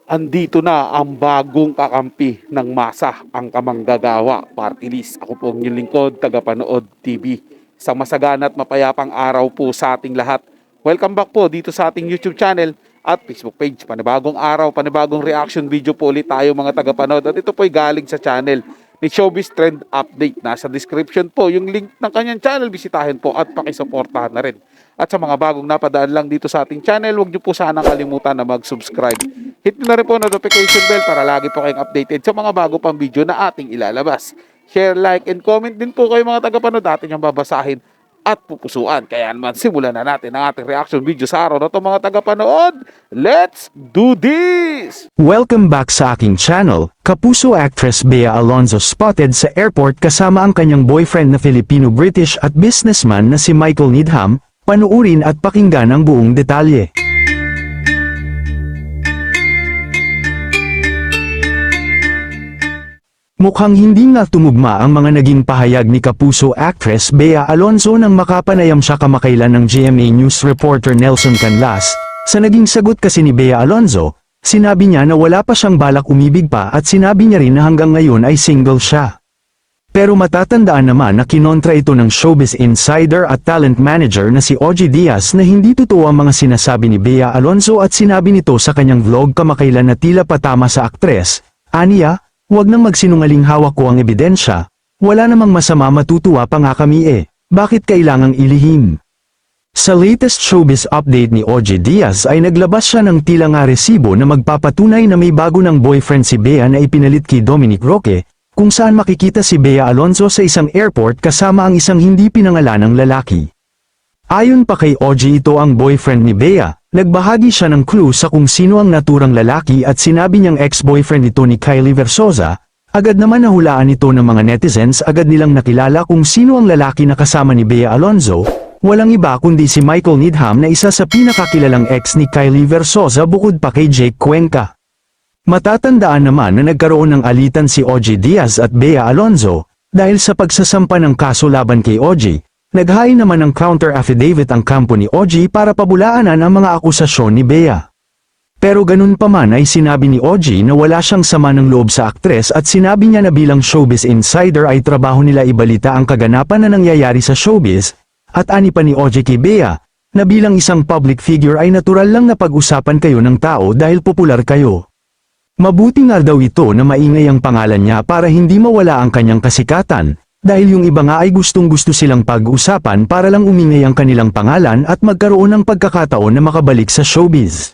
Andito na ang bagong kakampi ng masa, ang Kamanggagawa Party List. Ako po ang inyong lingkod, tagapanood TV. Isang masagana at mapayapang araw po sa ating lahat. Welcome back po dito sa ating YouTube channel at Facebook page. Panibagong araw, panibagong reaction video po ulit tayo mga tagapanood. At ito po ay galing sa channel ni Showbiz Trend Update. Nasa description po yung link ng kanyang channel. Bisitahin po at pakisuportahan na rin. At sa mga bagong napadaan lang dito sa ating channel, huwag niyo po sanang kalimutan na mag-subscribe. Hit nyo na rin po notification bell para lagi po kayong updated sa mga bago pang video na ating ilalabas. Share, like, and comment din po kayo mga tagapanood. Atin yung babasahin at pupusuan. Kaya naman simulan na natin ang ating reaction video sa araw na ito mga tagapanood. Let's do this! Welcome back sa aking channel. Kapuso actress Bea Alonzo spotted sa airport kasama ang kanyang boyfriend na Filipino-British at businessman na si Michael Needham. Panuurin at pakinggan ang buong detalye. Mukhang hindi nga tumugma ang mga naging pahayag ni Kapuso actress Bea Alonzo nang makapanayam siya kamakailan ng GMA News reporter Nelson Canlas. Sa naging sagot kasi ni Bea Alonzo, sinabi niya na wala pa siyang balak umibig pa at sinabi niya rin na hanggang ngayon ay single siya. Pero matatandaan naman na kinontra ito ng showbiz insider at talent manager na si OG Diaz na hindi totoo ang mga sinasabi ni Bea Alonzo at sinabi nito sa kanyang vlog kamakailan na tila patama sa aktres. Aniya, huwag nang magsinungaling, hawak ko ang ebidensya. Wala namang masama, matutuwa pa nga kami eh. Bakit kailangang ilihim? Sa latest showbiz update ni OG Diaz ay naglabas siya ng tila nga resibo na magpapatunay na may bago ng boyfriend si Bea na ipinalit kay Dominic Roque, kung saan makikita si Bea Alonzo sa isang airport kasama ang isang hindi pinangalanang lalaki. Ayon pa kay OG, ito ang boyfriend ni Bea. Nagbahagi siya ng clue sa kung sino ang naturang lalaki at sinabi niyang ex-boyfriend ito ni Kylie Versosa. Agad naman nahulaan ito ng mga netizens, agad nilang nakilala kung sino ang lalaki na kasama ni Bea Alonzo. Walang iba kundi si Michael Needham na isa sa pinakakilalang ex ni Kylie Versosa bukod pa kay Jake Cuenca. Matatandaan naman na nagkaroon ng alitan si OG Diaz at Bea Alonzo, dahil sa pagsasampa ng kaso laban kay OG. Naghain naman ng counter affidavit ang kampo ni OG para pabulaanan ang mga akusasyon ni Bea. Pero ganun pa man ay sinabi ni OG na wala siyang sama ng loob sa aktres at sinabi niya na bilang showbiz insider ay trabaho nila ibalita ang kaganapan na nangyayari sa showbiz, at ani pa ni OG kay Bea, na bilang isang public figure ay natural lang na pag-usapan kayo ng tao dahil popular kayo. Mabuti nga daw ito na maingay ang pangalan niya para hindi mawala ang kanyang kasikatan, dahil yung iba nga ay gustong-gusto silang pag-usapan para lang umingay ang kanilang pangalan at magkaroon ng pagkakataon na makabalik sa showbiz.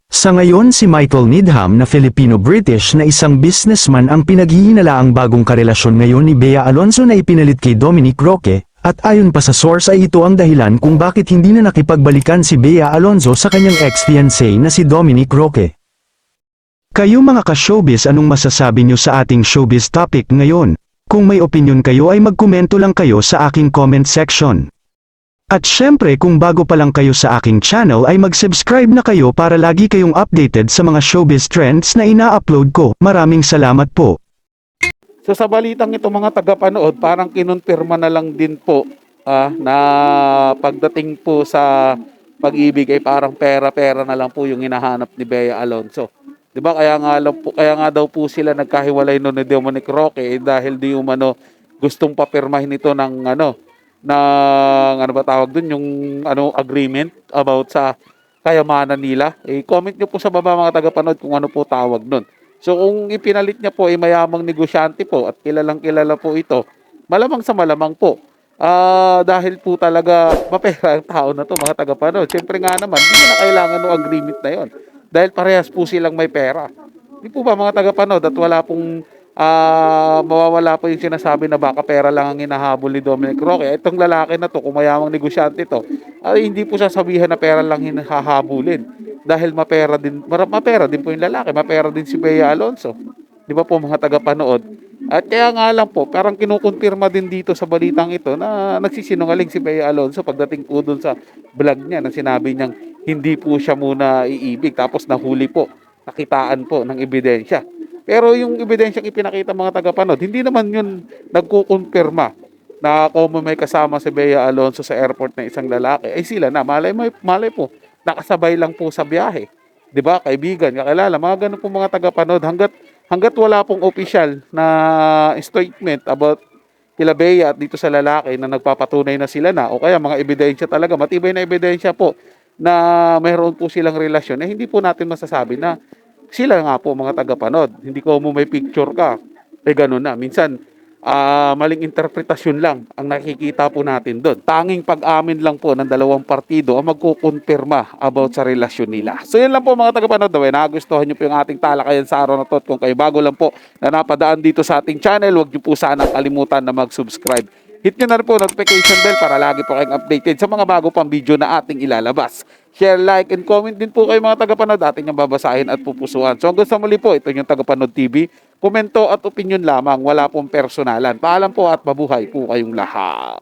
Sa ngayon si Michael Needham na Filipino-British na isang businessman ang pinaghihinalaang bagong karelasyon ngayon ni Bea Alonzo na ipinalit kay Dominic Roque, at ayon pa sa source ay ito ang dahilan kung bakit hindi na nakipagbalikan si Bea Alonzo sa kanyang ex-fiancé na si Dominic Roque. Kayo mga ka-showbiz, anong masasabi nyo sa ating showbiz topic ngayon? Kung may opinion kayo ay magkomento lang kayo sa aking comment section. At syempre kung bago pa lang kayo sa aking channel ay mag-subscribe na kayo para lagi kayong updated sa mga showbiz trends na ina-upload ko. Maraming salamat po. So sa balitang ito mga tagapanood, parang kinonfirma na lang din po na pagdating po sa pag-ibig ay parang pera-pera na lang po yung hinahanap ni Bea Alonzo. 'Di ba? Kaya nga daw po sila nagkahiwalay noon ni Dominic Roque dahil di umano gustong papirmahin ito ng ano ba tawag doon, yung agreement about sa kayamanan nila. Comment niyo po sa baba mga tagapanood kung ano po tawag doon. So kung ipinalit niya po ay mayamang negosyante po at kilalang kilala po ito, malamang sa malamang po. Dahil po talaga mapera ang tao na to mga tagapanood. Siyempre nga naman, hindi na kailangan ng agreement na yon. Dahil parehas po silang may pera. Di po ba mga tagapanood, at wala pong mawawala po yung sinasabi na baka pera lang ang hinahabol ni Dominic Roque. Itong lalaki na to, kung mayamang negosyante to, hindi po sasabihan na pera lang hinahabulin. Dahil mapera din po yung lalaki, mapera din si Bea Alonzo. Di ba po mga tagapanood? At kaya nga lang po, parang kinukonfirma din dito sa balitang ito na nagsisinungaling si Bea Alonzo pagdating po dun sa vlog niya na sinabi niyang hindi po siya muna iibig tapos nahuli po, nakitaan po ng ebidensya. Pero yung ebidensyang ipinakita mga tagapanood, hindi naman yun nagkukonfirma na kung may kasama si Bea Alonzo sa airport na isang lalaki, ay sila na, malay po, nakasabay lang po sa biyahe. 'di ba, kaibigan, kakilala, mga ganun pong mga tagapanood hangga't wala pong official na statement about kila Bea at dito sa lalaki na nagpapatunay na sila na o kaya mga ebidensya talaga, matibay na ebidensya po na mayroon po silang relasyon, eh hindi po natin masasabi na sila nga po mga tagapanood. Hindi ko mo may picture ka, eh ganun na. Minsan, maling interpretasyon lang ang nakikita po natin doon. Tanging pag-amin lang po ng dalawang partido ang magkukumpirma about sa relasyon nila. So yun lang po mga tagapanood. Nagustuhan nyo po yung ating talakayan sa araw na to. At kung kayo bago lang po na napadaan dito sa ating channel, huwag nyo po sana kalimutan na mag-subscribe. Hit nyo na rin po notification bell para lagi po kayong updated sa mga bago pang video na ating ilalabas. Share, like, and comment din po kayo mga tagapanood. Ating yung babasahin at pupusuan. So hanggang sa muli po, ito yung Tagapanood TV. Komento at opinion lamang, wala pong personalan. Paalam po at mabuhay po kayong lahat.